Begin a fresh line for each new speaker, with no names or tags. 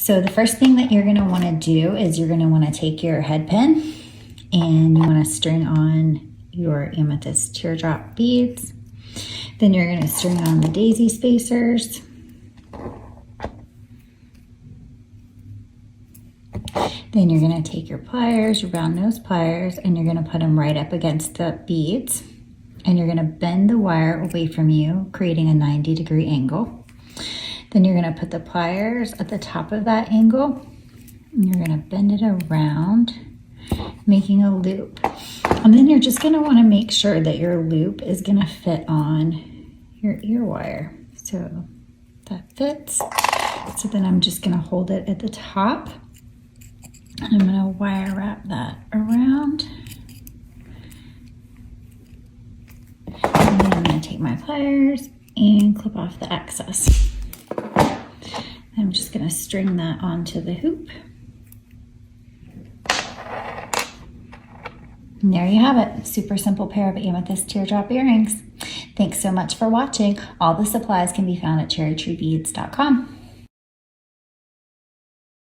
So the first thing that you're gonna wanna do is you're gonna wanna take your head pin and you wanna string on your amethyst teardrop beads. Then you're gonna string on the daisy spacers. Then you're gonna take your pliers, your round nose pliers, and you're gonna put them right up against the beads. And you're gonna bend the wire away from you, creating a 90-degree angle. Then you're gonna put the pliers at the top of that angle. And you're gonna bend it around, making a loop. And then you're just gonna wanna make sure that your loop is gonna fit on your ear wire. So that fits. So then I'm just gonna hold it at the top. I'm gonna wire wrap that around. And then I'm gonna take my pliers and clip off the excess. I'm just gonna string that onto the hoop. And there you have it, super simple pair of amethyst teardrop earrings. Thanks so much for watching. All the supplies can be found at cherrytreebeads.com.